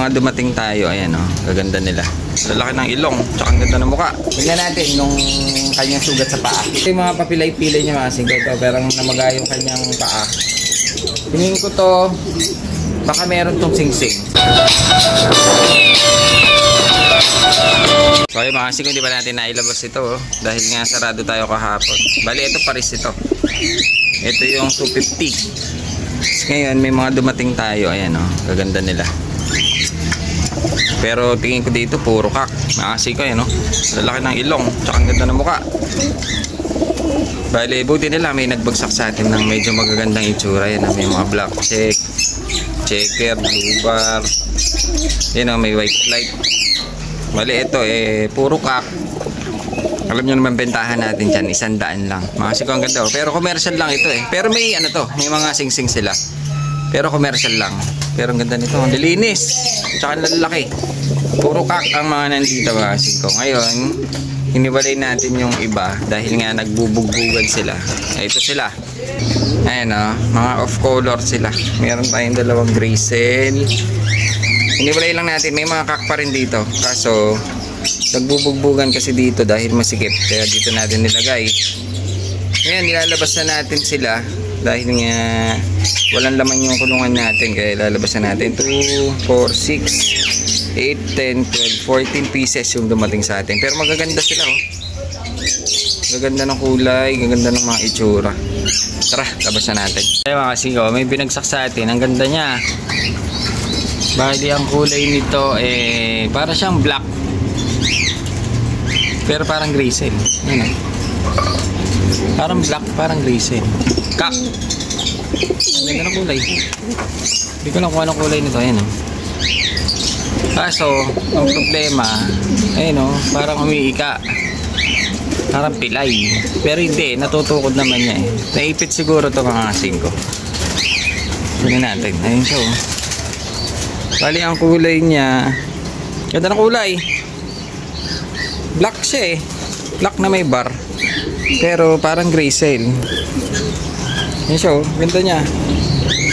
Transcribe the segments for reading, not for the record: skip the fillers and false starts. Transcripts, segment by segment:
mga dumating tayo. Ayan oh, gaganda nila. Lalaki ng ilong, tsaka ang ganda ng mukha. Tingnan natin nung kanyang sugat sa paa. Ito yung mga papilay-pilay niya mga singko ito, pero namaga yung kanyang paa. Tingin ko to, baka meron tong singsing. So ayun mga singko, hindi pa natin nailabas ito oh, dahil nga sarado tayo kahapon. Bali ito pares ito. Ito yung 250. Ngayon may mga dumating tayo. Ayan oh, gaganda nila. Pero tingin ko dito puro kak. Makasi ko yan, no? Lalaki ng ilong, tsaka ang ganda ng mukha. Bale, buti nila may nagbagsak sa atin ng medyo magagandang itsura. Yan, may mga black check, checker, blue bar. Yan, may white flight. Bale, ito puro kak. Alam nyo naman bentahan natin dyan, 100 lang. Makasi ko ang ganda. Pero commercial lang ito Pero may ano to, may mga sing-sing sila. Pero commercial lang. Pero ang ganda nito, ang lilinis. Tsaka lalaki. Puro kak ang mga nandito mga singko. Ngayon, hiniwalay natin yung iba dahil nga nagbubugbugan sila. Ito sila. Ayan o, mga off color sila. Meron tayong dalawang grizzle. Hiniwalay lang natin. May mga kak pa rin dito. Kaso, nagbubugbugan kasi dito dahil masikip. Kaya dito natin nilagay. Ngayon, nilalabas na natin sila. Dahil nga walang laman yung kulungan natin, kaya lalabas na natin 2, 4, 6, 8, 10, 12, 14 pieces yung dumating sa atin. Pero magaganda sila oh. Gaganda ng kulay, gaganda ng mga itsura. Tara, labas na natin. Kaya mga kasingko, may binagsak sa atin. Ang ganda niya. Bali ang kulay nito para siyang black. Pero parang grizzle. Yan parang black, parang grizzle. Kak. Ang ganda ng kulay. Hindi ko lang kung anong kulay nito. Ayan o. Kaso, ang problema, ayun o, parang umiika. Parang pilay. Pero hindi, natutukod naman niya Naipit siguro ito mga singko. Tignan natin. Ayun siya o. Bali ang kulay niya. Ganda ng kulay. Black siya Black na may bar. Pero parang grizzle. Yan siya ganda niya.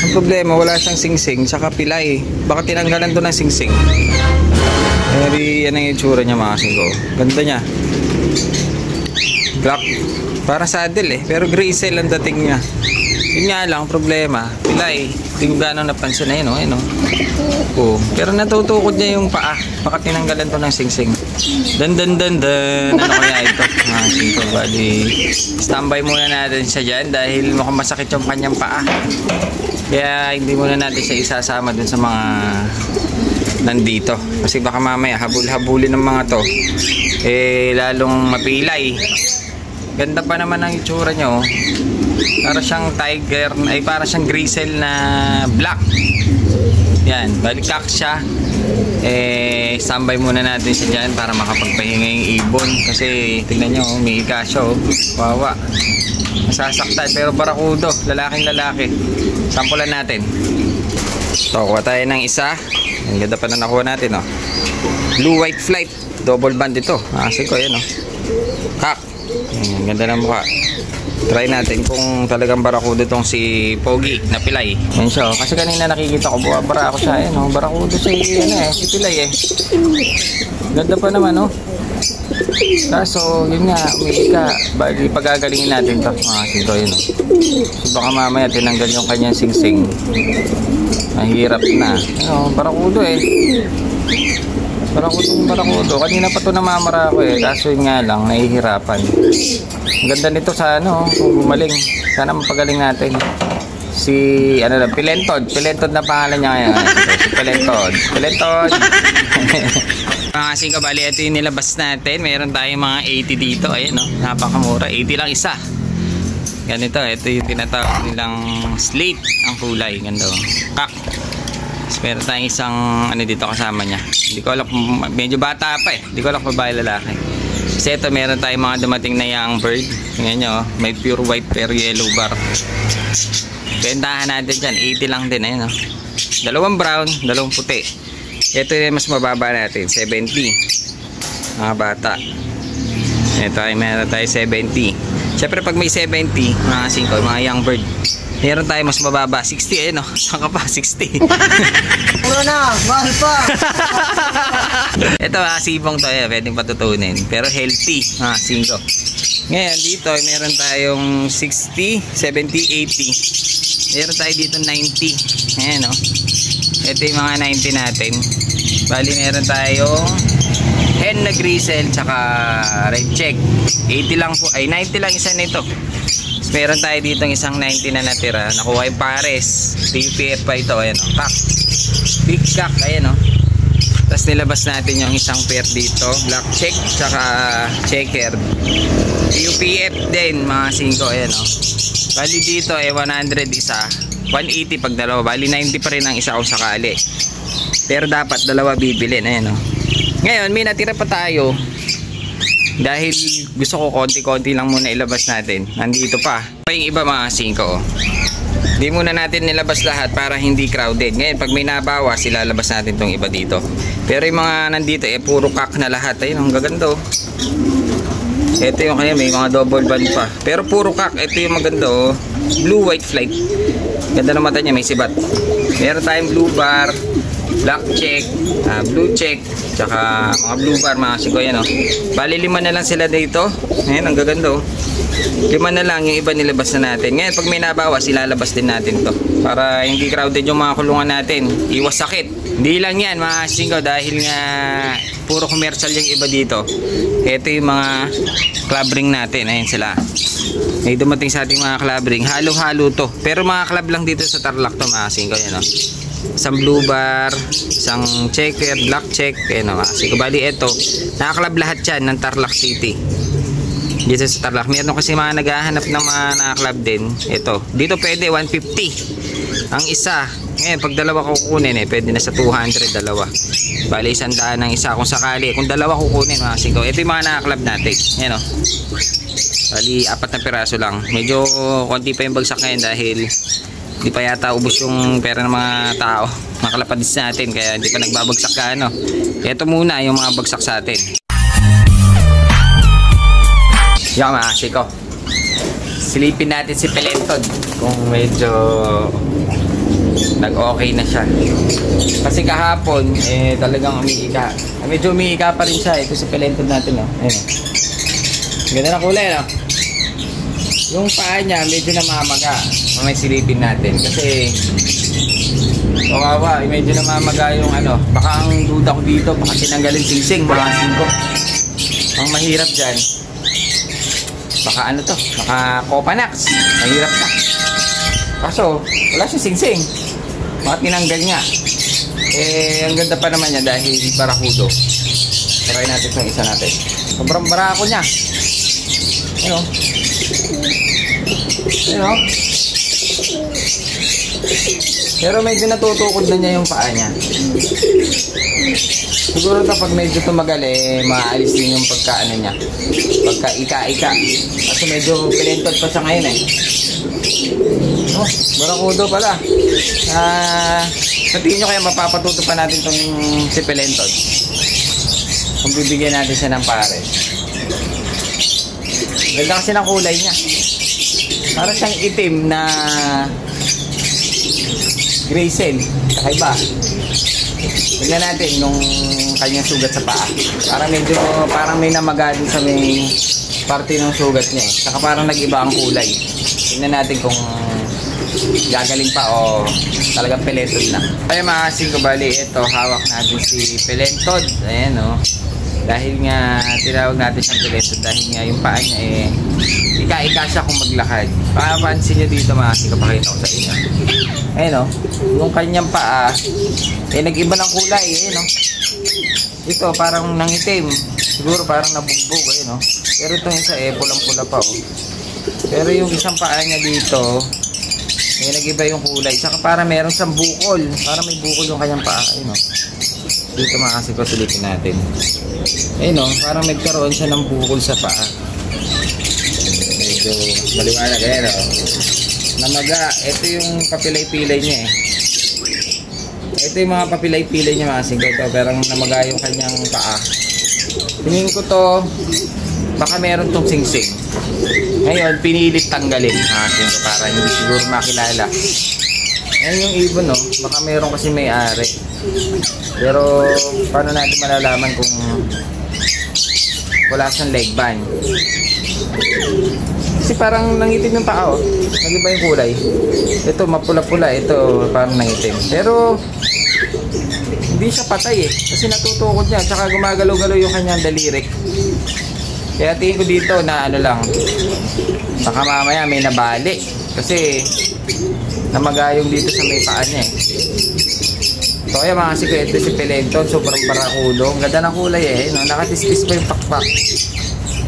Ang problema, wala siyang singsing saka pilay. Baka tinanggalan to ng singsing. Pero yan ang itsura niya mga singko. Ganda niya. Black. Para saddle pero grizzle ang dating niya. Yun nga lang, problema, pilay. Hindi ko gano'ng napansin na yun oh. Pero natutukod niya yung paa. Baka tinanggalan to ng singsing. Dan. Ano kaya ito? Singko, bali. Standby muna natin siya dyan dahil mukhang masakit yung kanyang paa. Kaya hindi muna natin siya isasama dun sa mga nandito. Kasi baka mamaya habul-habulin ng mga to. Lalong mapilay. Ganda pa naman ang itsura niya oh. Para siyang tiger, para siyang grizzle na black. Yan, balikak siya. Standby muna natin siya dyan para makapagpahinga yung ibon. Kasi tignan nyo, may ikasyo wawa, masasaktan. Pero barakudo, lalaking lalaki. Sampulan natin. So, kuha tayo ng isa. Ang ganda pa na nakuha natin Blue white flight, double band ito. Kasi ko yan kak. Ang ganda ng mukha. Try natin kung talagang barakudo tong si Pogi na pilay. Yan siya kasi kanina nakikita ko buwabara ako siya barakudo si si pilay Ganda pa naman Kaso yun nga, umiika. Bali pagagalingin natin to mga singko So baka mamaya tinanggal yung kanyang singsing. Mahirap na. Barakudo Barakudo. Kanina pa to namamara ako kaso yun nga lang, nahihirapan. Ang ganda nito sa kung gumaling. Sana mapagaling natin. Si, Pilentod. Pilentod na pangalan niya ngayon. Si Pilentod. Mga singko, bali ito yung nilabas natin. Meron tayong mga 80 dito. Ayan napakamura. 80 lang isa. Ganito, ito yung tinatawag nilang slate ang kulay. Ganda kak. Meron tayong isang dito kasama niya. Hindi ko alam, medyo bata pa Hindi ko alam kung babae lalaki. Kasi ito meron tayong mga dumating na young bird. Tingnan nyo may pure white pero yellow bar. Bentahan natin dyan, 80 lang din Dalawang brown, dalawang puti. Ito yung mas mababa natin, 70. Mga bata. Ito ay meron tayo 70. Siyempre pag may 70, mga singko, mga young bird, Meron tayo mas mababa, 60 eh no. Saan ka pa? 60. Puro na, mahal pa. Ito sibong to eh, pwedeng patutunin. Pero healthy, 5. Ngayon dito meron tayong 60, 70, 80. Meron tayo dito 90. Ayan no. Ito yung mga 90 natin. Bali meron tayong hen na grisel tsaka red check. 80 lang po, ay 90 lang isa nito. Meron tayo dito ng isang 90 na natira. Nakuha yung pares. PPF pa ito. Ayan o. Kak. Big kak. Ayan o. Tapos nilabas natin yung isang pair dito. Black check. Tsaka checker. UPF din. Mga 5. Ayan o. Bali dito 100 isa. 180 pag dalawa. Bali 90 pa rin ang isa kung sakali. Pero dapat dalawa bibilin. Ayan o. Ngayon may natira pa tayo. Dahil gusto ko konti-konti lang muna ilabas natin. Nandito pa. Yung iba mga 5. Hindi muna natin nilabas lahat para hindi crowded. Ngayon pag may nabawas, ilalabas natin tong iba dito. Pero yung mga nandito puro kak na lahat. Ayun, ang gaganda. Ito yung kanya, may mga double band pa. Pero puro kak. Ito yung maganda. Blue white flight. Ganda ng mata niya, may sibat. Meron tayong blue bar, black check, blue check, tsaka mga blue bar, mga 5 yan o. Bali 5 na lang sila dito. Ayan, ang gaganda o. 5 na lang, yung iba nilabas na natin. Ngayon pag may nabawas, ilalabas din natin to para hindi crowded yung mga kulungan natin. Iwas sakit. Hindi lang yan mga 5 dahil nga puro commercial yung iba dito. Ito yung mga club ring natin. Ayan sila. May dumating sa ating mga club ring. Halo-halo to. Pero mga club lang dito sa Tarlac to mga 5 yan o. Isang blue bar, isang checker, black check, ayan o. Kasi bali ito, nakaklab lahat yan ng Tarlac City. Dito sa Tarlac. Meron kasi mga naghahanap ng mga nakaklab din. Ito, dito pwede 150 ang isa. Ngayon pag dalawa kukunin pwede na sa 200 dalawa. Bali 100 ng isa kung sakali. Kung dalawa kukunin mga 5. Ito yung mga nakaklab natin. Ayan o. Bali 4 na piraso lang. Medyo konti pa yung bagsak ngayon dahil di pa yata ubos yung pera ng mga tao. Mga kalapadis natin kaya hindi pa nagbabagsak ka ano. Ito muna yung mga bagsak sa atin. Yan mga 5. Silipin natin si Pelentod kung medyo nag-okay na siya. Kasi kahapon talagang umiika. Medyo umiika pa rin siya. Ito si Pelentod natin oh. Ayun. Ganda na kulay no. Yung paa niya medyo namamaga. May silipin natin kasi kawawa, medyo namamaga yung ano. Baka ang duda ko dito, baka tinanggalin singsing mga 5. Ang mahirap dyan, baka ano to, baka Copanax. Mahirap na. Kaso wala siya singsing. Baka tinanggal niya. Ang ganda pa naman niya dahil barakudo. Try natin itong isa natin. Sobrang barako niya. Ano? Ano? Pero medyo natutukod na niya yung paa niya. Siguro kapag medyo tumagal maalis din yung pagkaano niya. Pagka-ika-ika. Kasi medyo Pelentod pa siya ngayon Oh, barakudo pala. Sa tingin nyo kaya mapapatuto pa natin itong si Pelentod. Kung bibigyan natin siya ng pares. Ganda kasi ng kulay niya. Para siyang itim na grisel. Kakaiba. Tignan natin nung kanyang sugat sa paa. Parang may namaga din sa may parte ng sugat niya. Saka parang nag-iba ang kulay. Tignan natin kung gagaling pa o talagang Pelentod na. Kaya mga 5 bali, ito hawak natin si Pelentod. Ayan o. Dahil nga tinawag natin siyang Pelentod dahil nga yung paa niya ika-ika siya kung maglakad. Papansin nyo dito mga 5, pakita ko sa inyo. Ayan o, yung kanyang paa nag-iba ng kulay. Ayan o, ito parang nangitim, siguro parang nabugbog. Ayan o, pero itong isa pulang-pula pa o. Pero yung isang paa niya dito nag-iba yung kulay, saka parang meron siyang bukol, parang may bukol yung kanyang paa. Ayan o, dito mga 5 silipin natin. Ayun o, parang nagkaroon siya ng bukol sa paa. Medyo maliwanag. Ayan o, namaga. Ito yung papilay-pilay niya Ito yung mga papilay-pilay niya mga 5. Ito, parang namaga yung kanyang paa. Tingin ko to baka meron tong singsing. Ngayon, pinilit tanggalin. Para hindi siguro makilala. Ayan yung ibon, no? Baka meron kasi may-ari. Pero, paano natin malalaman kung wala siyang leg band? Kasi parang nangitim yung paa, oh. Nag-iba yung kulay. Ito, mapula-pula. Ito, parang nangitim. Pero, hindi siya patay, eh. Kasi natutukod niya. Tsaka gumagalaw-galaw yung kanyang daliri. Kaya tingin ko dito na ano lang, baka mamaya may nabali. Kasi, namagayong dito sa may paa niya, eh. So, ayan mga sikwento, si Pelenton, sobrang barakulo. Ang ganda ng kulay, eh. No? Nakatistis pa yung pakpak.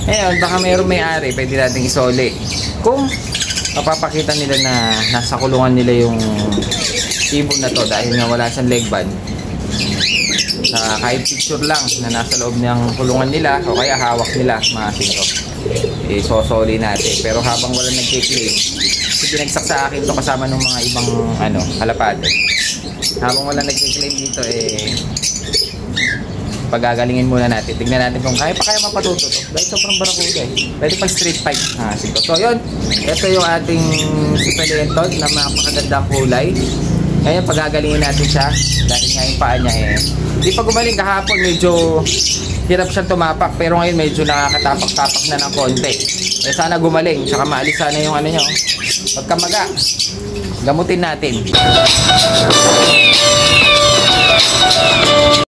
Ngayon, baka mayroong may-ari, pwede natin isoli. Kung mapapakita nila na nasa kulungan nila yung ibon na to dahil nga wala siyang leg band, na kahit picture lang na nasa loob ng kulungan nila o kaya hawak nila, mga sito, isosoli natin. Pero habang wala nagkiklaim, kasi binagsak sa akin to kasama ng mga ibang kalapate. Habang wala nagkiklaim dito, pagagalingin muna natin. Tignan natin kung kaya mapatuto to. Dahil sobrang barakuda, eh. Pwede pang street fight. So yun, ito yung ating si Pelenton na mapakagandang kulay. Ngayon, pagagalingin natin siya dahil nga yung paa niya, hindi pa gumaling. Kahapon medyo hirap siyang tumapak, pero ngayon medyo nakakatapak-tapak na ng konti. Sana gumaling, saka maalis sana yung ano nyo, pagkamaga. Gamutin natin.